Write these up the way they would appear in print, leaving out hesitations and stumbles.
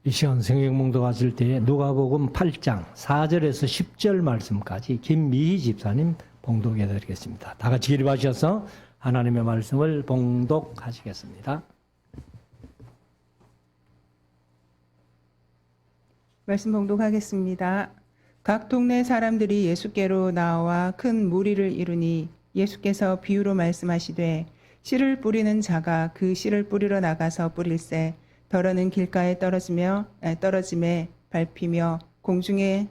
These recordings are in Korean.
이 시간 성경 봉독하실 때에 누가복음 8장 4절에서 10절 말씀까지 김미희 집사님 봉독해 드리겠습니다. 다 같이 기립하셔서 하나님의 말씀을 봉독하시겠습니다. 말씀 봉독하겠습니다. 각 동네 사람들이 예수께로 나와 큰 무리를 이루니 예수께서 비유로 말씀하시되 씨를 뿌리는 자가 그 씨를 뿌리러 나가서 뿌릴새 덜어는 길가에 떨어짐에 밟히며 공중에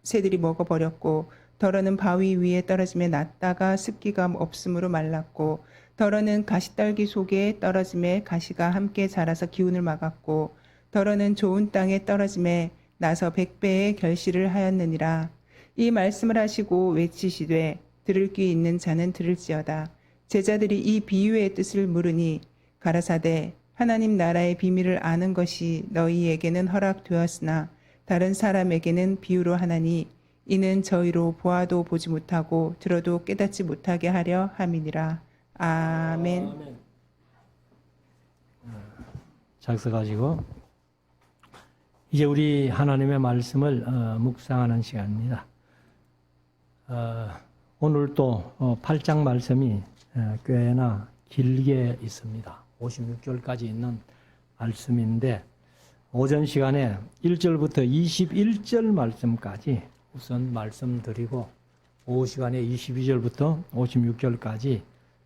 새들이 먹어버렸고 덜어는 바위 위에 떨어짐에 났다가 습기가 없으므로 말랐고 덜어는 가시떨기 속에 떨어짐에 가시가 함께 자라서 기운을 막았고 덜어는 좋은 땅에 떨어짐에 나서 100배의 결실을 하였느니라. 이 말씀을 하시고 외치시되 들을 귀 있는 자는 들을지어다. 제자들이 이 비유의 뜻을 물으니 가라사대 하나님 나라의 비밀을 아는 것이 너희에게는 허락되었으나 다른 사람에게는 비유로 하나니 이는 저희로 보아도 보지 못하고 들어도 깨닫지 못하게 하려 함이니라. 아멘. 작성하시고 이제 우리 하나님의 말씀을 묵상하는 시간입니다. 오늘 또 8장 말씀이 꽤나 길게 있습니다. 56절까지 있는 말씀인데 오전 시간에 1절부터 21절 말씀까지 우선 말씀드리고 오후 시간에 22절부터 56절까지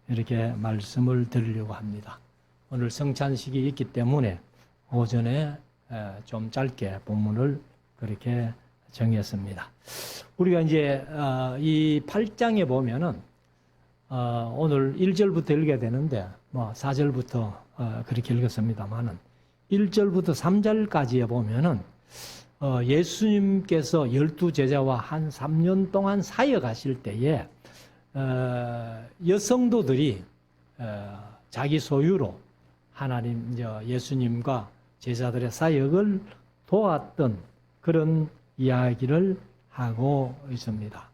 이렇게 말씀을 드리려고 합니다. 오늘 성찬식이 있기 때문에 오전에 좀 짧게 본문을 그렇게 정했습니다. 우리가 이제 이 8장에 보면은 오늘 1절부터 읽어야 되는데 4절부터 그렇게 읽었습니다만은 1절부터 3절까지에 보면은 예수님께서 12제자와 한 3년 동안 사역하실 때에 여성도들이 자기 소유로 하나님 예수님과 제자들의 사역을 도왔던 그런 이야기를 하고 있습니다.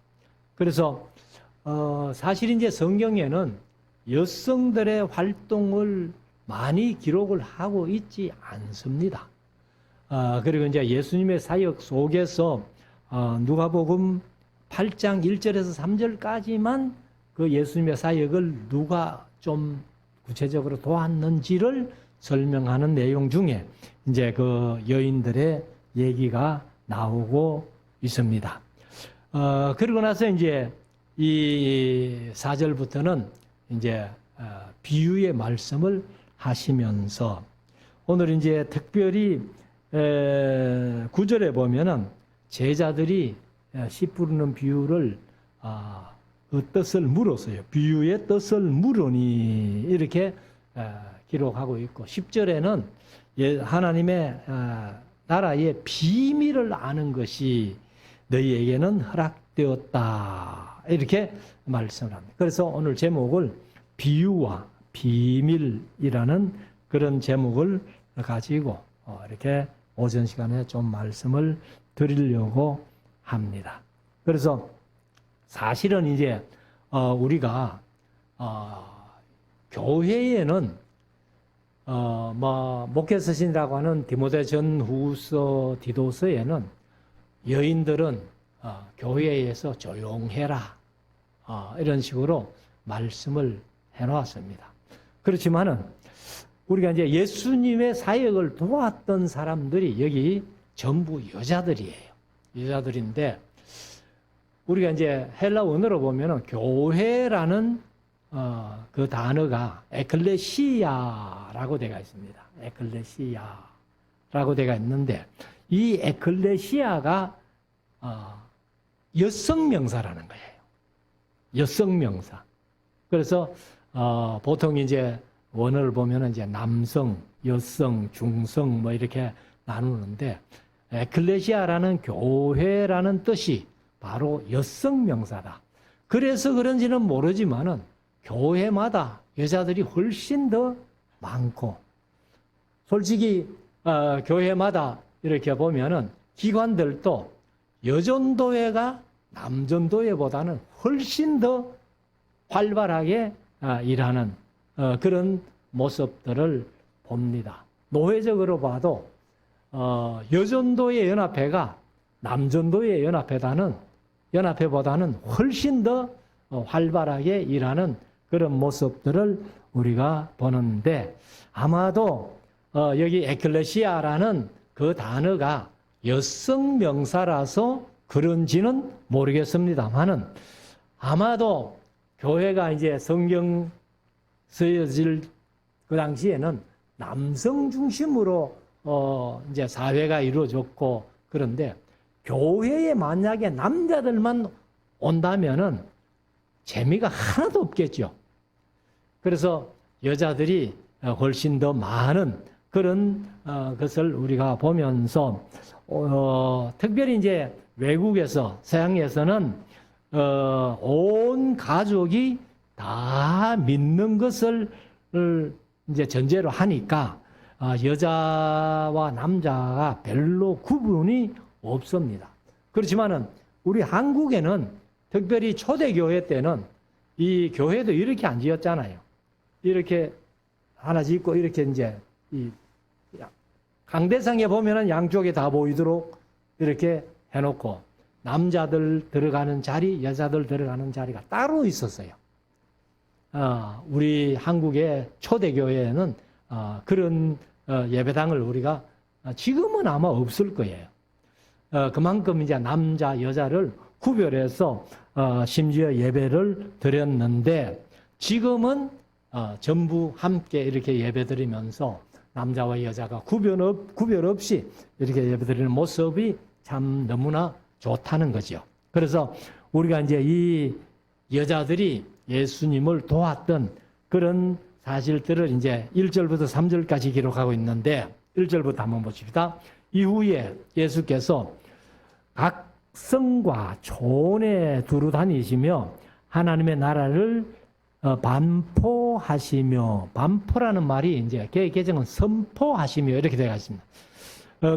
그래서 사실 이제 성경에는 여성들의 활동을 많이 기록을 하고 있지 않습니다. 그리고 이제 예수님의 사역 속에서 누가복음 8장 1절에서 3절까지만 그 예수님의 사역을 누가 좀 구체적으로 도왔는지를 설명하는 내용 중에 이제 그 여인들의 얘기가 나오고 있습니다. 그리고 나서 이제 이 4절부터는 이제 비유의 말씀을 하시면서 오늘 이제 특별히 9절에 보면은 제자들이 씨 뿌리는 비유를 그 뜻을 물었어요. 비유의 뜻을 물으니 이렇게 기록하고 있고 10절에는 하나님의 나라의 비밀을 아는 것이 너희에게는 허락되었다. 이렇게 말씀을 합니다. 그래서 오늘 제목을 비유와 비밀이라는 그런 제목을 가지고 이렇게 오전 시간에 좀 말씀을 드리려고 합니다. 그래서 사실은 이제 우리가 교회에는 목회 서신이라고 하는 디모데 전후서 디도서에는 여인들은 교회에서 조용해라 이런 식으로 말씀을 해놓았습니다. 그렇지만은 우리가 이제 예수님의 사역을 도왔던 사람들이 여기 전부 여자들이에요. 여자들인데 우리가 이제 헬라 원어로 보면은 교회라는 그 단어가 에클레시아라고 되어 있습니다. 에클레시아라고 되어 있는데 이 에클레시아가 여성명사라는 거예요. 여성명사. 그래서 보통 이제 원어를 보면은 이제 남성, 여성, 중성 뭐 이렇게 나누는데 에클레시아라는 교회라는 뜻이 바로 여성명사다. 그래서 그런지는 모르지만은 교회마다 여자들이 훨씬 더 많고 솔직히 교회마다 이렇게 보면은 기관들도 여전도회가 남전도회보다는 훨씬 더 활발하게 일하는 그런 모습들을 봅니다. 노회적으로 봐도 여전도의 연합회가 남전도의 연합회보다는 훨씬 더 활발하게 일하는 그런 모습들을 우리가 보는데, 아마도 여기 에클레시아라는 그 단어가 여성 명사라서 그런지는 모르겠습니다만은, 아마도 교회가 이제 성경 쓰여질 그 당시에는 남성 중심으로 이제 사회가 이루어졌고, 그런데 교회에 만약에 남자들만 온다면은 재미가 하나도 없겠죠. 그래서 여자들이 훨씬 더 많은 그런 것을 우리가 보면서 특별히 이제 외국에서, 서양에서는 온 가족이 다 믿는 것을 이제 전제로 하니까 여자와 남자가 별로 구분이 없습니다. 그렇지만은 우리 한국에는 특별히 초대교회 때는 이 교회도 이렇게 안 지었잖아요. 이렇게 하나 짓고 이렇게 이제 이 강대상에 보면은 양쪽에 다 보이도록 이렇게 해놓고 남자들 들어가는 자리, 여자들 들어가는 자리가 따로 있었어요. 우리 한국의 초대교회에는 그런 예배당을 우리가 지금은 아마 없을 거예요. 그만큼 이제 남자, 여자를 구별해서 심지어 예배를 드렸는데, 지금은 전부 함께 이렇게 예배드리면서 남자와 여자가 구별 없이 이렇게 예배드리는 모습이 참 너무나 좋다는 거죠. 그래서 우리가 이제 이 여자들이 예수님을 도왔던 그런 사실들을 이제 1절부터 3절까지 기록하고 있는데, 1절부터 한번 보십시다. 이후에 예수께서 각 성과 촌에 두루 다니시며 하나님의 나라를 반포하시며, 반포라는 말이 이제 개정은 선포하시며 이렇게 되어 있습니다.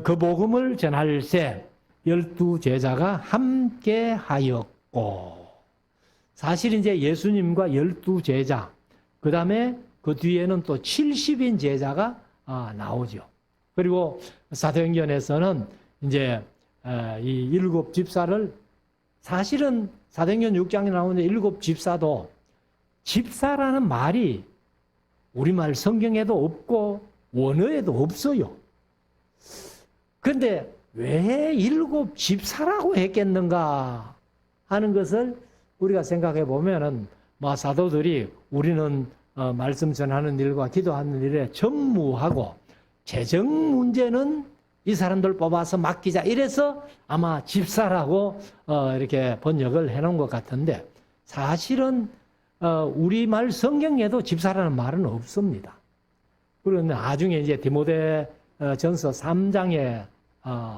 그 복음을 전할새 12제자가 함께 하였고, 사실 이제 예수님과 12제자, 그 다음에 그 뒤에는 또 70인 제자가 나오죠. 그리고 사도행전에서는 이제 이 7 집사를, 사실은 사도행전 6장에 나오는 7 집사도 집사라는 말이 우리말 성경에도 없고 원어에도 없어요. 그런데 왜 7 집사라고 했겠는가 하는 것을 우리가 생각해 보면은, 사도들이 우리는 말씀 전하는 일과 기도하는 일에 전무하고 재정 문제는 이 사람들 뽑아서 맡기자, 이래서 아마 집사라고 이렇게 번역을 해놓은 것 같은데, 사실은 우리말 성경에도 집사라는 말은 없습니다. 그런데 나중에 이제 디모데 전서 3장에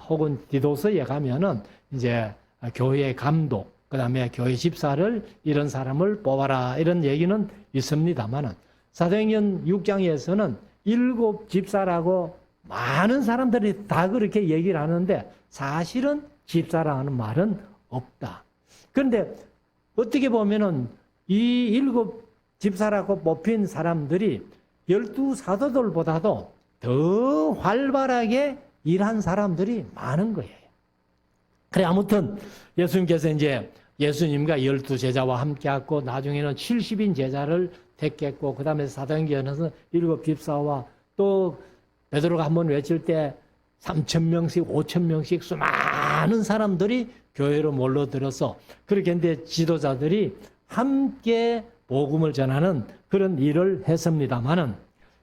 혹은 디도서에 가면은 이제 교회 감독, 그 다음에 교회 집사를 이런 사람을 뽑아라, 이런 얘기는 있습니다만은, 사도행전 6장에서는 7 집사라고 많은 사람들이 다 그렇게 얘기를 하는데, 사실은 집사라는 말은 없다. 그런데 어떻게 보면은 이 7 집사라고 뽑힌 사람들이 12 사도들보다도 더 활발하게 일한 사람들이 많은 거예요. 그래, 아무튼 예수님께서 이제 예수님과 12제자와 함께하고, 나중에는 70인 제자를 택했고, 그 다음에 사도행전에서 7 집사와, 또 베드로가 한번 외칠 때 3,000명씩 5,000명씩 수많은 사람들이 교회로 몰려들어서, 그렇게 이제 지도자들이 함께 복음을 전하는 그런 일을 했습니다마는,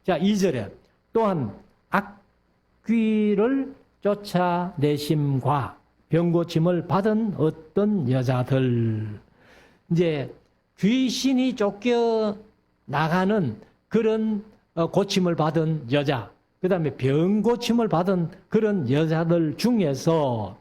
자, 2절에 또한 악귀를 쫓아내심과 병고침을 받은 어떤 여자들, 이제 귀신이 쫓겨 나가는 그런 고침을 받은 여자, 그 다음에 병고침을 받은 그런 여자들 중에서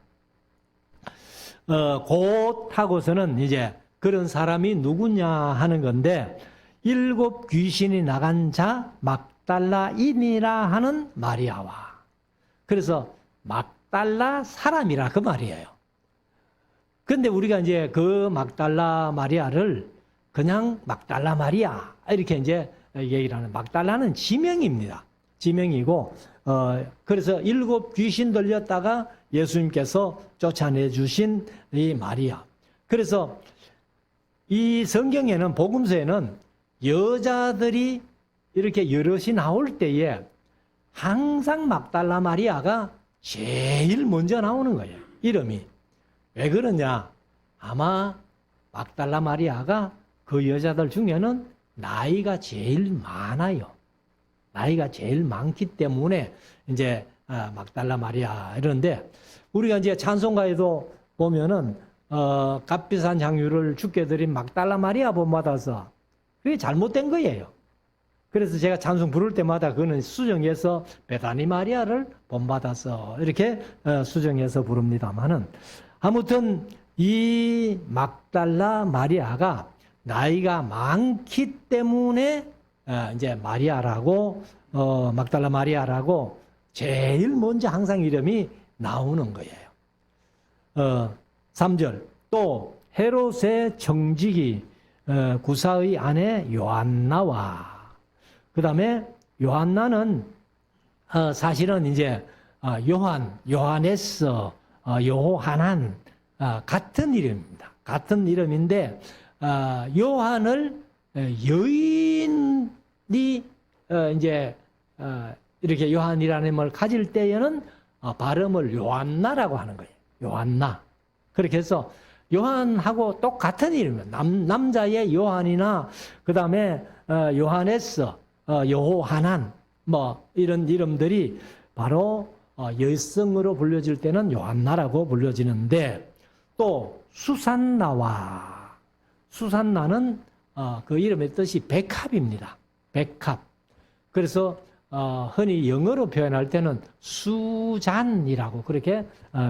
곧 하고서는 이제 그런 사람이 누구냐 하는 건데, 7 귀신이 나간 자 막달라인이라 하는 마리아와, 그래서 막달라 사람이라 그 말이에요. 근데 우리가 이제 그 막달라 마리아를 그냥 막달라 마리아 이렇게 이제 얘기를 하는, 막달라는 지명입니다. 지명이고, 그래서 7 귀신 들렸다가 예수님께서 쫓아내 주신 이 마리아. 그래서 이 성경에는, 복음서에는 여자들이 이렇게 여럿이 나올 때에 항상 막달라 마리아가 제일 먼저 나오는 거예요. 이름이. 왜 그러냐? 아마 막달라 마리아가 그 여자들 중에는 나이가 제일 많아요. 나이가 제일 많기 때문에 이제 막달라 마리아 이런데, 우리가 이제 찬송가에도 보면은 값비싼 향유를 주께 드린 막달라 마리아 본받아서, 그게 잘못된 거예요. 그래서 제가 찬송 부를 때마다 그거는 수정해서 베다니 마리아를 본받아서 이렇게 수정해서 부릅니다만은, 아무튼 이 막달라 마리아가 나이가 많기 때문에 이제 마리아라고, 막달라 마리아라고 제일 먼저 항상 이름이 나오는 거예요. 3절, 또 헤롯의 청지기 구사의 아내 요한나와, 그 다음에 요한나는 사실은 이제 요하네스, 요하난, 같은 이름입니다. 같은 이름인데, 요한을 여인이 이제 이렇게 요한이라는 이름을 가질 때에는 발음을 요한나라고 하는 거예요. 요한나. 그렇게 해서 요한하고 똑같은 이름이에요. 남자의 요한이나 그 다음에 요하네스, 요하난, 뭐 이런 이름들이 바로 여성으로 불려질 때는 요한나라고 불려지는데, 또 수산나와, 수산나는 그 이름의 뜻이 백합입니다. 백합. 그래서 흔히 영어로 표현할 때는 수잔이라고 그렇게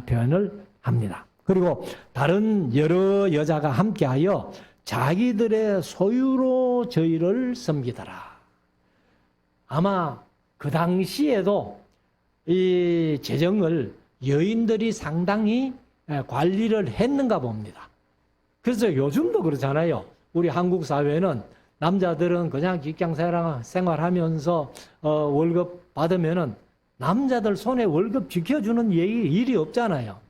표현을 합니다. 그리고 다른 여러 여자가 함께하여 자기들의 소유로 저희를 섬기더라. 아마 그 당시에도 이 재정을 여인들이 상당히 관리를 했는가 봅니다. 그래서 요즘도 그렇잖아요. 우리 한국 사회는 남자들은 그냥 직장 생활하면서 월급 받으면은 남자들 손에 월급 지켜주는 일이 없잖아요.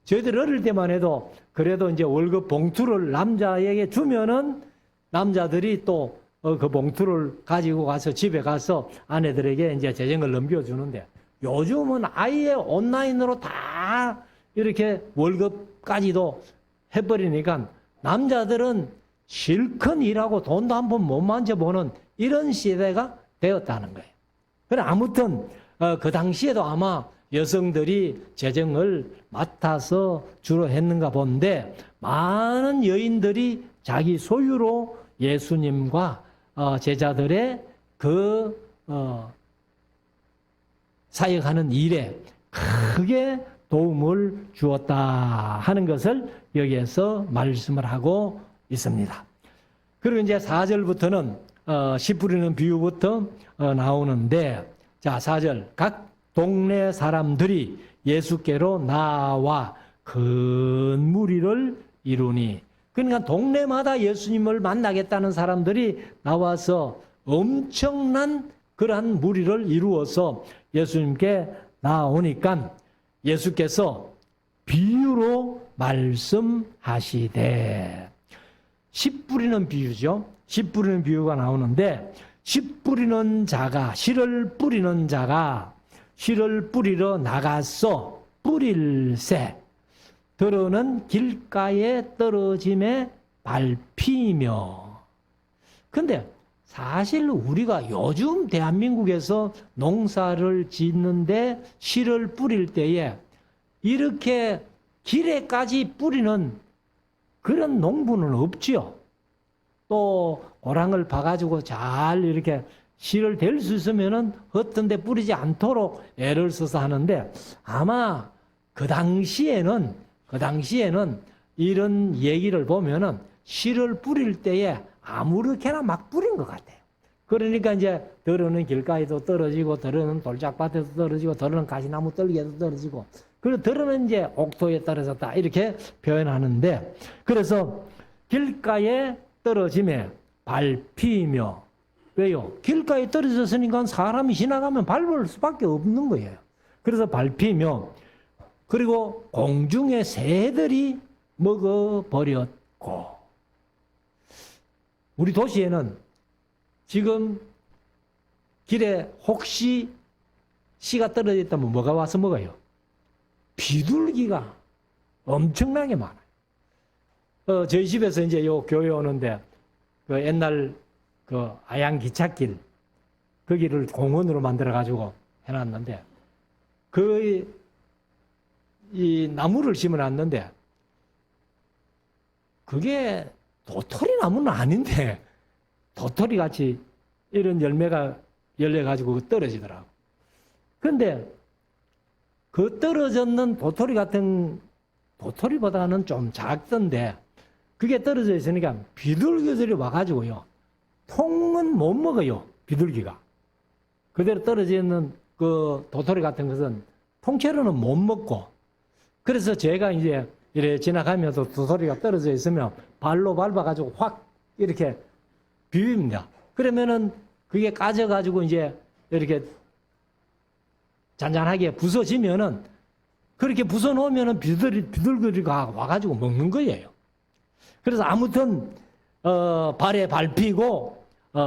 저희들 어릴 때만 해도 그래도 이제 월급 봉투를 남자에게 주면은 남자들이 또 그 봉투를 가지고 가서 집에 가서 아내들에게 이제 재정을 넘겨주는데, 요즘은 아예 온라인으로 다 이렇게 월급까지도 해버리니까 남자들은 실컷 일하고 돈도 한 번 못 만져보는 이런 시대가 되었다는 거예요. 그래, 아무튼 그 당시에도 아마 여성들이 재정을 맡아서 주로 했는가 본데, 많은 여인들이 자기 소유로 예수님과 제자들의 그 사역하는 일에 크게 도움을 주었다 하는 것을 여기에서 말씀을 하고 있습니다. 그리고 이제 4절부터는 씨 뿌리는 비유부터 나오는데, 자, 4절, 각 동네 사람들이 예수께로 나와 큰 무리를 이루니, 그러니까 동네마다 예수님을 만나겠다는 사람들이 나와서 엄청난 그러한 무리를 이루어서 예수님께 나오니까 예수께서 비유로 말씀하시되, 씨 뿌리는 비유죠. 씨 뿌리는 비유가 나오는데, 씨 뿌리는 자가, 씨를 뿌리는 자가 씨를 뿌리러 나가서 뿌릴새 들어는 길가에 떨어짐에 밟히며. 근데 사실 우리가 요즘 대한민국에서 농사를 짓는데 씨를 뿌릴 때에 이렇게 길에까지 뿌리는 그런 농부는 없지요. 또 고랑을 파가지고 잘 이렇게 씨를 댈 수 있으면은 어떤 데 뿌리지 않도록 애를 써서 하는데, 아마 그 당시에는 이런 얘기를 보면은 씨를 뿌릴 때에 아무렇게나 막 뿌린 것 같아요. 그러니까 이제 더러는 길가에도 떨어지고, 더러는 돌짝밭에도 떨어지고, 더러는 가시나무 떨기에도 떨어지고, 그리고 더러는 이제 옥토에 떨어졌다 이렇게 표현하는데, 그래서 길가에 떨어짐에 밟히며, 왜요? 길가에 떨어졌으니까 사람이 지나가면 밟을 수밖에 없는 거예요. 그래서 밟히며, 그리고 공중의 새들이 먹어버렸고. 우리 도시에는 지금 길에 혹시 씨가 떨어졌다면 뭐가 와서 먹어요? 비둘기가 엄청나게 많아요. 저희 집에서 이제 요 교회 오는데 그 옛날 그 아양 기찻길 거기를 공원으로 만들어 가지고 해놨는데 이 나무를 심어놨는데 그게 도토리 나무는 아닌데 도토리 같이 이런 열매가 열려가지고 떨어지더라고. 그런데 그 떨어졌는 도토리 같은 도토리보다는 좀 작던데 그게 떨어져 있으니까 비둘기들이 와가지고요. 통은 못 먹어요. 비둘기가. 그대로 떨어져 있는 그 도토리 같은 것은 통째로는 못 먹고 그래서 제가 이제 이렇게 지나가면서 도토리가 떨어져 있으면 발로 밟아가지고 확 이렇게 비빕니다. 그러면은 그게 까져가지고 이제 이렇게 잔잔하게 부서지면은 그렇게 부숴놓으면은 비둘기가 와가지고 먹는 거예요. 그래서 아무튼 발에 밟히고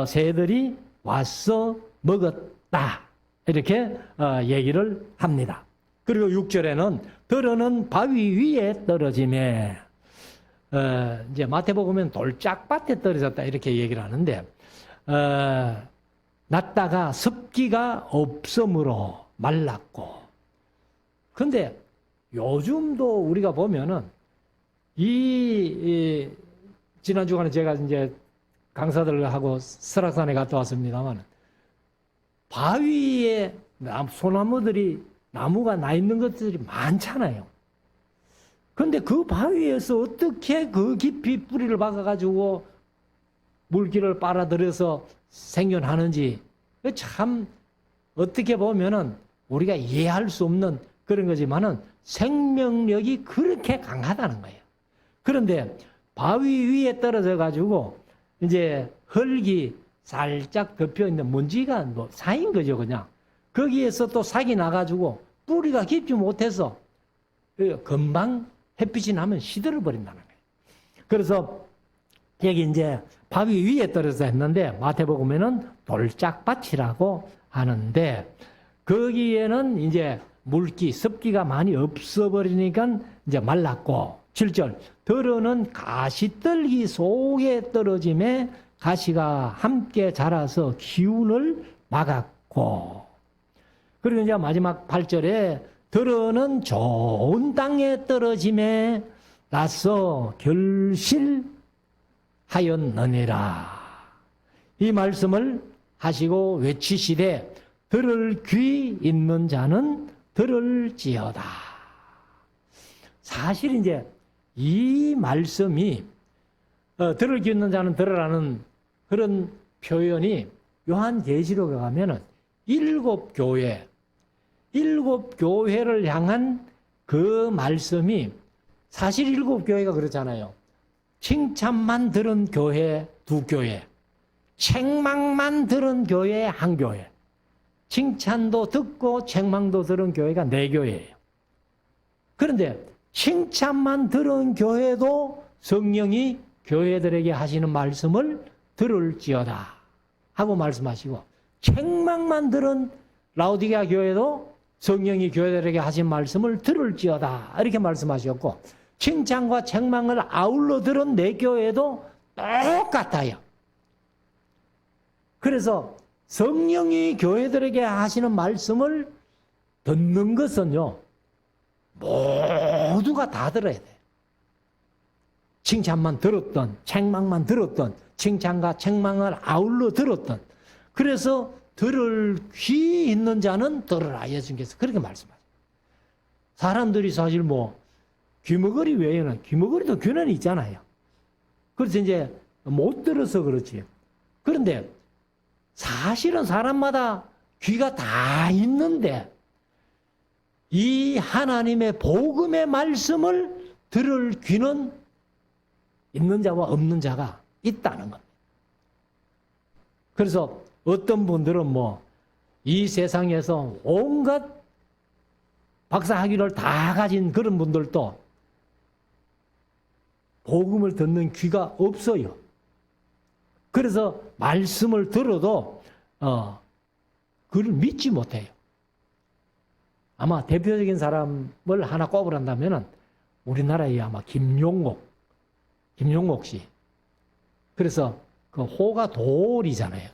새들이 와서 먹었다 이렇게 얘기를 합니다. 그리고 6절에는 들어는 바위 위에 떨어짐에 이제 마태복음은 돌짝밭에 떨어졌다 이렇게 얘기를 하는데 났다가 습기가 없으므로 말랐고. 근데 요즘도 우리가 보면은 지난 주간에 제가 이제 강사들하고 설악산에 갔다 왔습니다만 바위에 소나무들이 나무가 나 있는 것들이 많잖아요. 근데 그 바위에서 어떻게 그 깊이 뿌리를 박아가지고 물기를 빨아들여서 생존하는지 참 어떻게 보면은 우리가 이해할 수 없는 그런 거지만은 생명력이 그렇게 강하다는 거예요. 그런데 바위 위에 떨어져 가지고 이제 흙이 살짝 덮여 있는 먼지가 뭐 쌓인 거죠, 그냥. 거기에서 또 삭이 나가지고 뿌리가 깊지 못해서 금방 햇빛이 나면 시들어 버린다는 거예요. 그래서 여기 이제 바위 위에 떨어져 했는데 마태복음에는 돌짝밭이라고 하는데 거기에는 이제 물기, 습기가 많이 없어버리니까 이제 말랐고 7절 들어는 가시떨기 속에 떨어짐에 가시가 함께 자라서 기운을 막았고 그리고 이제 마지막 8절에 들어는 좋은 땅에 떨어짐에 나서 결실하였느니라. 이 말씀을 하시고 외치시되 들을 귀 있는 자는 들을지어다. 사실 이제 이 말씀이 들을 귀 있는 자는 들으라는 그런 표현이 요한계시록에 가면은 7교회를 향한 그 말씀이 사실 7교회가 그렇잖아요. 칭찬만 들은 교회 2교회, 책망만 들은 교회 1교회, 칭찬도 듣고 책망도 들은 교회가 4교회예요. 그런데 칭찬만 들은 교회도 성령이 교회들에게 하시는 말씀을 들을지어다 하고 말씀하시고 책망만 들은 라오디게아 교회도 성령이 교회들에게 하신 말씀을 들을지어다 이렇게 말씀하셨고 칭찬과 책망을 아울러 들은 4교회도 똑같아요. 그래서 성령이 교회들에게 하시는 말씀을 듣는 것은요 모두가 다 들어야 돼요. 칭찬만 들었던 책망만 들었던 칭찬과 책망을 아울러 들었던 그래서 들을 귀 있는 자는 들으라 예수님께서 그렇게 말씀하세요. 사람들이 사실 뭐 귀머거리 외에는 귀머거리도 귀는 있잖아요. 그래서 이제 못 들어서 그렇지. 그런데 사실은 사람마다 귀가 다 있는데 이 하나님의 복음의 말씀을 들을 귀는 있는 자와 없는 자가 있다는 겁니다. 그래서 어떤 분들은 뭐 이 세상에서 온갖 박사학위를 다 가진 그런 분들도 복음을 듣는 귀가 없어요. 그래서 말씀을 들어도 그를 믿지 못해요. 아마 대표적인 사람을 하나 꼽으란다면은 우리나라의 아마 김용옥 씨. 그래서 그 호가 돌이잖아요.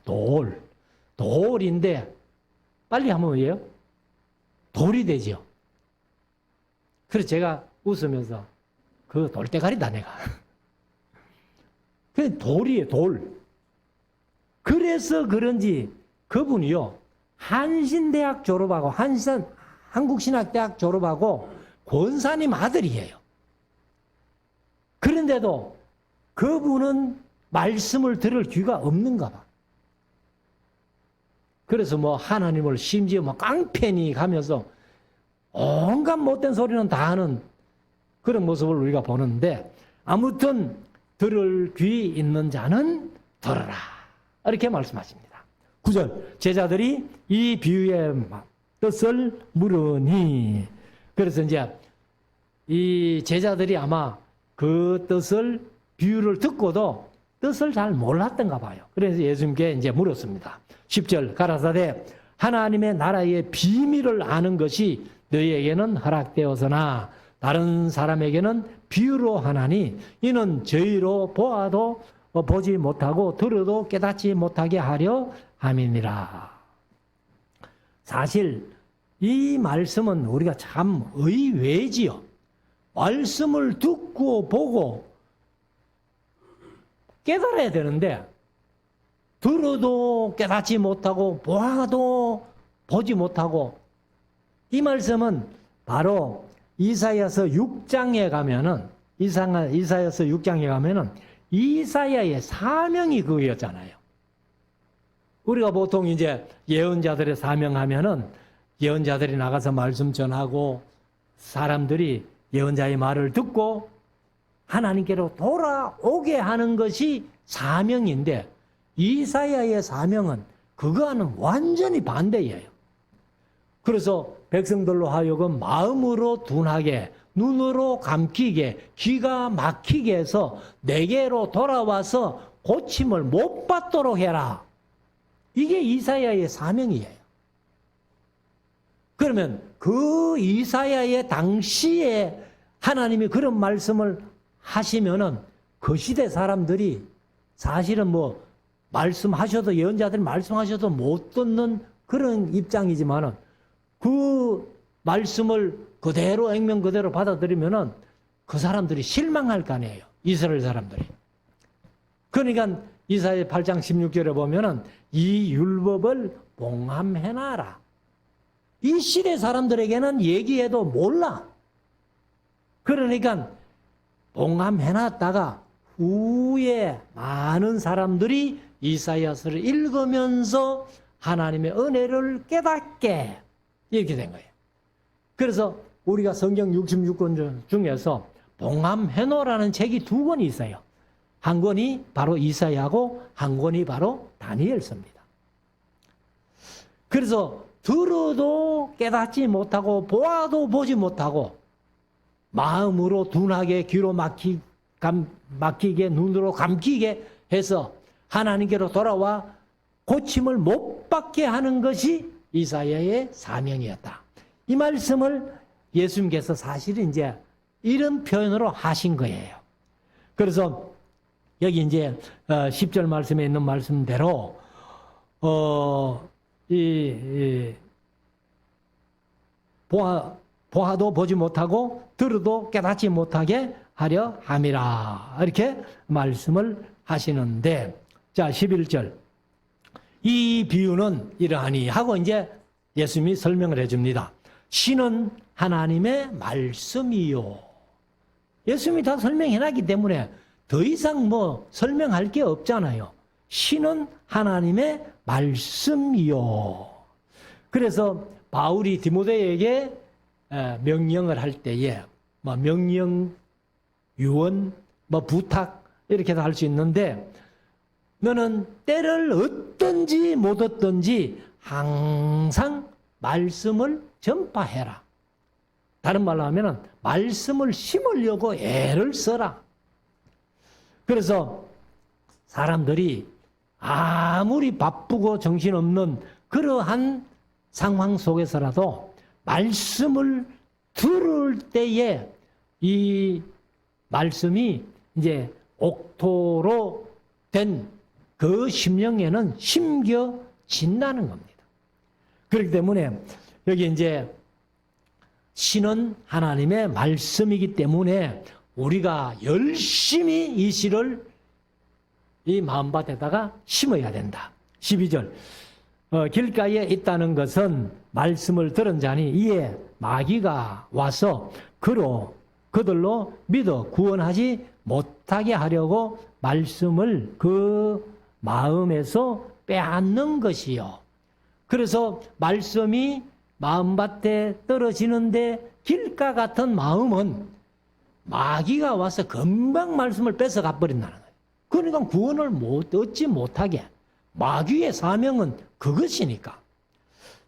돌인데 빨리 하면 뭐예요? 돌이 되죠. 그래서 제가 웃으면서 그 돌대가리다 내가. 그 돌이에요, 돌. 그래서 그런지 그분이요, 한신대학 졸업하고 한국신학대학 졸업하고 권사님 아들이에요. 그런데도 그분은 말씀을 들을 귀가 없는가 봐. 그래서 뭐 하나님을 심지어 뭐 깡패니 가면서 온갖 못된 소리는 다 하는 그런 모습을 우리가 보는데, 아무튼 들을 귀 있는 자는 들으라, 이렇게 말씀하십니다. 9절, 제자들이 이 비유의 뜻을 물으니. 그래서 이제 이 제자들이 아마 그 뜻을, 비유를 듣고도 뜻을 잘 몰랐던가 봐요. 그래서 예수님께 이제 물었습니다. 10절, 가라사대 하나님의 나라의 비밀을 아는 것이 너희에게는 허락되어서나 다른 사람에게는 비유로 하나니 이는 저희로 보아도 보지 못하고 들어도 깨닫지 못하게 하려 함이니라. 사실 이 말씀은 우리가 참 의외지요. 말씀을 듣고 보고 깨달아야 되는데 들어도 깨닫지 못하고 보아도 보지 못하고, 이 말씀은 바로 이사야서 6장에 가면은 이사야서 6장에 가면은 이사야의 사명이 그거였잖아요. 우리가 보통 이제 예언자들의 사명하면은 예언자들이 나가서 말씀 전하고 사람들이 예언자의 말을 듣고 하나님께로 돌아오게 하는 것이 사명인데, 이사야의 사명은 그거와는 완전히 반대예요. 그래서 백성들로 하여금 마음으로 둔하게, 눈으로 감기게, 귀가 막히게 해서 내게로 돌아와서 고침을 못 받도록 해라. 이게 이사야의 사명이에요. 그러면 그 이사야의 당시에 하나님이 그런 말씀을 하시면은 그 시대 사람들이 사실은 뭐 말씀하셔도, 예언자들이 말씀하셔도 못 듣는 그런 입장이지만은 그 말씀을 그대로 액면 그대로 받아들이면은 그 사람들이 실망할 거 아니에요. 이스라엘 사람들이. 그러니까 이사야 8장 16절에 보면은 이 율법을 봉함해놔라. 이 시대 사람들에게는 얘기해도 몰라. 그러니까 봉함해놨다가 후에 많은 사람들이 이사야서를 읽으면서 하나님의 은혜를 깨닫게, 이렇게 된 거예요. 그래서 우리가 성경 66권 중에서 봉함해노라는 책이 2권이 있어요. 한 권이 바로 이사야고 한 권이 바로 다니엘서입니다. 그래서 들어도 깨닫지 못하고 보아도 보지 못하고 마음으로 둔하게, 귀로 막히게, 눈으로 감기게 해서 하나님께로 돌아와 고침을 못 받게 하는 것이 이사야의 사명이었다. 이 말씀을 예수님께서 사실 이제 이런 표현으로 하신 거예요. 그래서 여기 이제 10절 말씀에 있는 말씀대로 보아도 보지 못하고 들어도 깨닫지 못하게 하려 함이라, 이렇게 말씀을 하시는데, 자 11절, 이 비유는 이러하니 하고 이제 예수님이 설명을 해줍니다. 신은 하나님의 말씀이요. 예수님이 다 설명해놨기 때문에 더 이상 뭐 설명할 게 없잖아요. 신은 하나님의 말씀이요. 그래서 바울이 디모데에게 명령을 할 때에 뭐 명령, 유언, 뭐 부탁 이렇게도 할 수 있는데, 너는 때를 얻든지 못 얻든지 항상 말씀을 전파해라. 다른 말로 하면 말씀을 심으려고 애를 써라. 그래서 사람들이 아무리 바쁘고 정신없는 그러한 상황 속에서라도 말씀을 들을 때에 이 말씀이 이제 옥토로 된 그 심령에는 심겨진다는 겁니다. 그렇기 때문에 여기 이제 신은 하나님의 말씀이기 때문에 우리가 열심히 이 씨를 이 마음밭에다가 심어야 된다. 12절 길가에 있다는 것은 말씀을 들은 자니 이에 마귀가 와서 그들로 믿어 구원하지 못하게 하려고 말씀을 그 마음에서 빼앗는 것이요. 그래서 말씀이 마음밭에 떨어지는데 길가 같은 마음은 마귀가 와서 금방 말씀을 뺏어가 버린다는 거예요. 그러니까 구원을 얻지 못하게. 마귀의 사명은 그것이니까.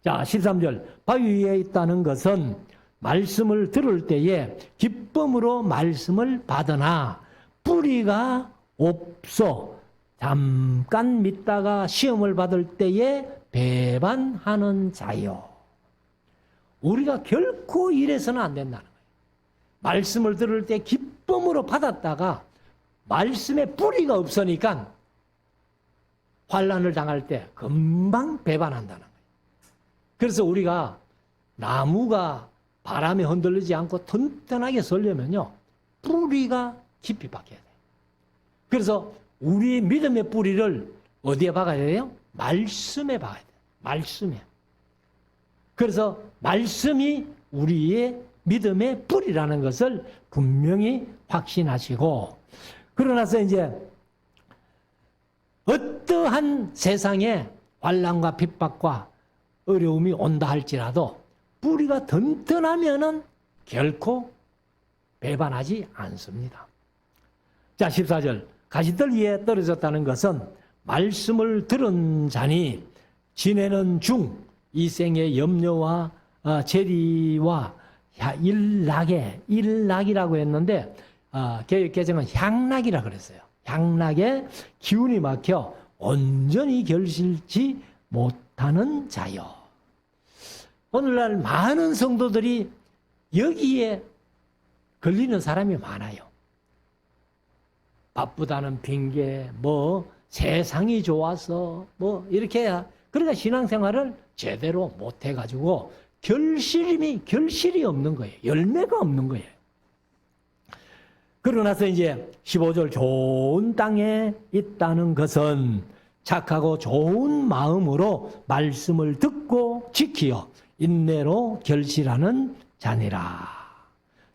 자, 13절. 바위 위에 있다는 것은 말씀을 들을 때에 기쁨으로 말씀을 받으나 뿌리가 없어 잠깐 믿다가 시험을 받을 때에 배반하는 자요. 우리가 결코 이래서는 안 된다는 거예요. 말씀을 들을 때 기쁨으로 받았다가 말씀에 뿌리가 없으니까 환난을 당할 때 금방 배반한다는 거예요. 그래서 우리가 나무가 바람에 흔들리지 않고 튼튼하게 서려면요, 뿌리가 깊이 박혀야 돼요. 그래서 우리 믿음의 뿌리를 어디에 박아야 돼요? 말씀에 박아야 돼요. 말씀에. 그래서 말씀이 우리의 믿음의 뿌리라는 것을 분명히 확신하시고, 그러나서 이제 어떠한 세상에 환난과 핍박과 어려움이 온다 할지라도 뿌리가 튼튼하면은 결코 배반하지 않습니다. 자, 14절. 가시들 위에 떨어졌다는 것은 말씀을 들은 자니 지내는 중 이 생의 염려와 재리와 일락이라고 했는데 개혁개정은 향락이라고 그랬어요. 향락에 기운이 막혀 온전히 결실치 못하는 자요. 오늘날 많은 성도들이 여기에 걸리는 사람이 많아요. 바쁘다는 핑계, 세상이 좋아서, 이렇게, 그러니까 신앙생활을 제대로 못해가지고, 결실이 없는 거예요. 열매가 없는 거예요. 그러나서 이제 15절, 좋은 땅에 있다는 것은 착하고 좋은 마음으로 말씀을 듣고 지키어 인내로 결실하는 자니라.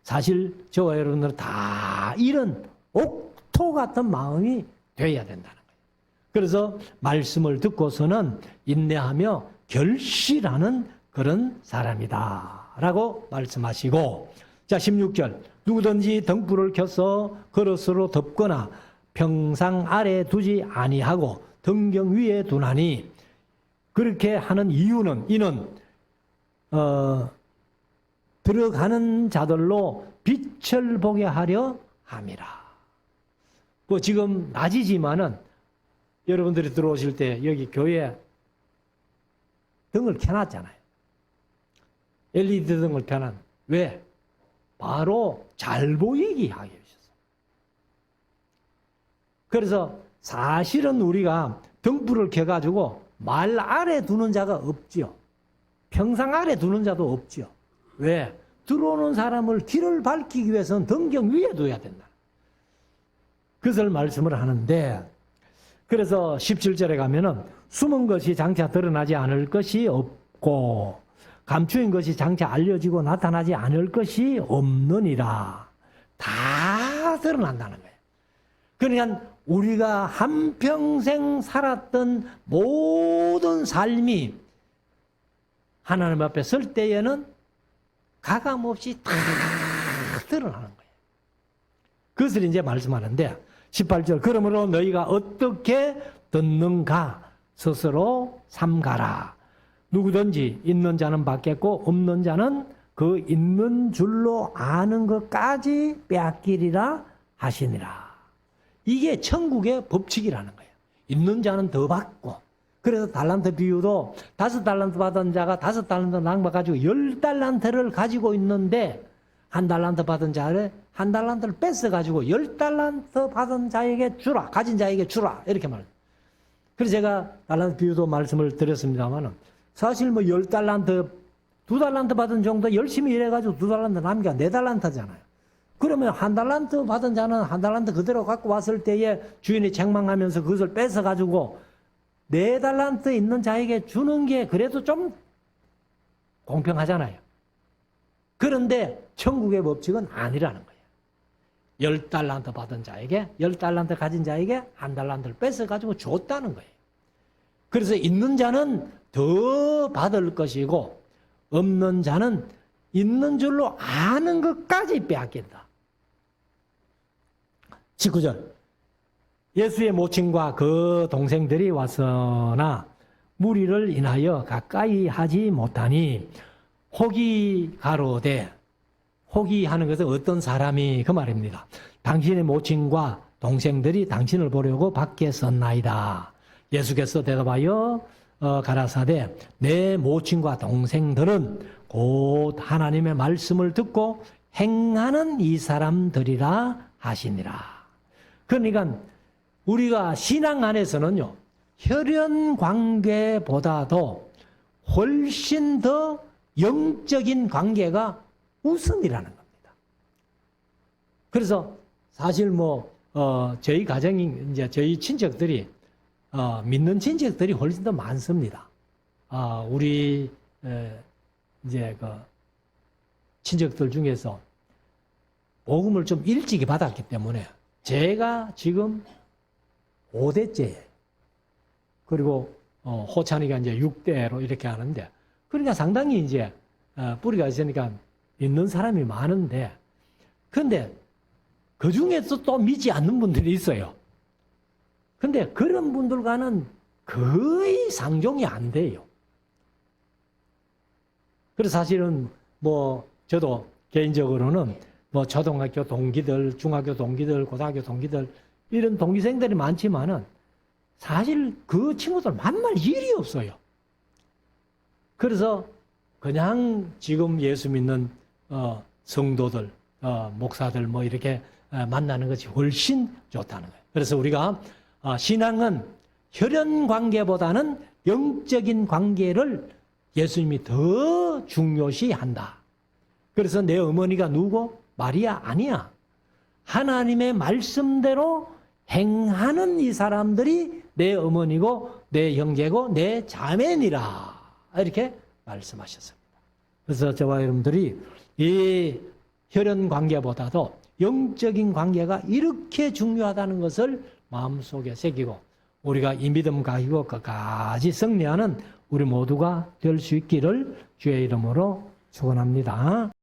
사실 저와 여러분들은 다 이런 옥토 같은 마음이 되어야 된다는 거예요. 그래서 말씀을 듣고서는 인내하며 결실하는 그런 사람이다 라고 말씀하시고, 자, 16절. 누구든지 등불을 켜서 그릇으로 덮거나 평상 아래 두지 아니하고 등경 위에 두나니, 그렇게 하는 이유는 이는 들어가는 자들로 빛을 보게 하려 함이라. 지금 낮이지만은 여러분들이 들어오실 때 여기 교회에 등을 켜놨잖아요. LED 등을 켜놨. 왜? 바로 잘 보이게 하기 위해서. 그래서 사실은 우리가 등불을 켜가지고 말 아래 두는 자가 없지요. 평상 아래 두는 자도 없지요. 왜? 들어오는 사람을 길을 밝히기 위해서는 등경 위에 둬야 된다. 그것을 말씀을 하는데, 그래서 17절에 가면은 숨은 것이 장차 드러나지 않을 것이 없고 감추인 것이 장차 알려지고 나타나지 않을 것이 없느니라. 다 드러난다는 거예요. 그러니까 우리가 한평생 살았던 모든 삶이 하나님 앞에 설 때에는 가감없이 다 드러나는 거예요. 그것을 이제 말씀하는데 18절. 그러므로 너희가 어떻게 듣는가 스스로 삼가라. 누구든지 있는 자는 받겠고 없는 자는 그 있는 줄로 아는 것까지 빼앗기리라 하시니라. 이게 천국의 법칙이라는 거예요. 있는 자는 더 받고, 그래서 달란트 비유도 5달란트 받은 자가 5달란트 낭받가지고 10달란트를 가지고 있는데 1달란트 받은 자를 1달란트를 뺏어가지고 10달란트 받은 자에게 주라, 가진 자에게 주라, 이렇게 말해요. 그래서 제가 달란트 비유도 말씀을 드렸습니다만은 사실 뭐 10달란트, 2달란트 받은 정도 열심히 일해가지고 2달란트 남기가 4달란트잖아요. 그러면 1달란트 받은 자는 1달란트 그대로 갖고 왔을 때에 주인이 책망하면서 그것을 뺏어가지고 4달란트 있는 자에게 주는 게 그래도 좀 공평하잖아요. 그런데 천국의 법칙은 아니라는 거예요. 10달란트 받은 자에게, 10달란트 가진 자에게 1달란트를 뺏어가지고 줬다는 거예요. 그래서 있는 자는 더 받을 것이고 없는 자는 있는 줄로 아는 것까지 빼앗긴다. 19절. 예수의 모친과 그 동생들이 왔으나 무리를 인하여 가까이 하지 못하니 혹이 가로되, 혹이 하는 것은 어떤 사람이 그 말입니다. 당신의 모친과 동생들이 당신을 보려고 밖에 섰나이다. 예수께서 대답하여 가라사대 내 모친과 동생들은 곧 하나님의 말씀을 듣고 행하는 이 사람들이라 하시니라. 그러니까 우리가 신앙 안에서는요, 혈연 관계보다도 훨씬 더 영적인 관계가 우선이라는 겁니다. 그래서 사실 저희 가정이 이제 저희 친척들이 믿는 친척들이 훨씬 더 많습니다. 우리 이제 그 친척들 중에서 복음을 좀 일찍이 받았기 때문에 제가 지금 5대째예요. 그리고 호찬이가 이제 6대로 이렇게 하는데, 그러니까 상당히 이제 뿌리가 있으니까 믿는 사람이 많은데, 근데 그 중에서 또 믿지 않는 분들이 있어요. 근데 그런 분들과는 거의 상종이 안 돼요. 그래서 사실은 저도 개인적으로는 초등학교 동기들, 중학교 동기들, 고등학교 동기들, 이런 동기생들이 많지만은 사실 그 친구들 만날 일이 없어요. 그래서 그냥 지금 예수 믿는 성도들, 목사들 이렇게 만나는 것이 훨씬 좋다는 거예요. 그래서 우리가 신앙은 혈연 관계보다는 영적인 관계를 예수님이 더 중요시 한다. 그래서 내 어머니가 누구? 마리아 아니야. 하나님의 말씀대로 행하는 이 사람들이 내 어머니고 내 형제고 내 자매니라. 이렇게 말씀하셨습니다. 그래서 저와 여러분들이 이 혈연 관계보다도 영적인 관계가 이렇게 중요하다는 것을 마음속에 새기고 우리가 이 믿음 가지고 끝까지 승리하는 우리 모두가 될 수 있기를 주의 이름으로 축원합니다.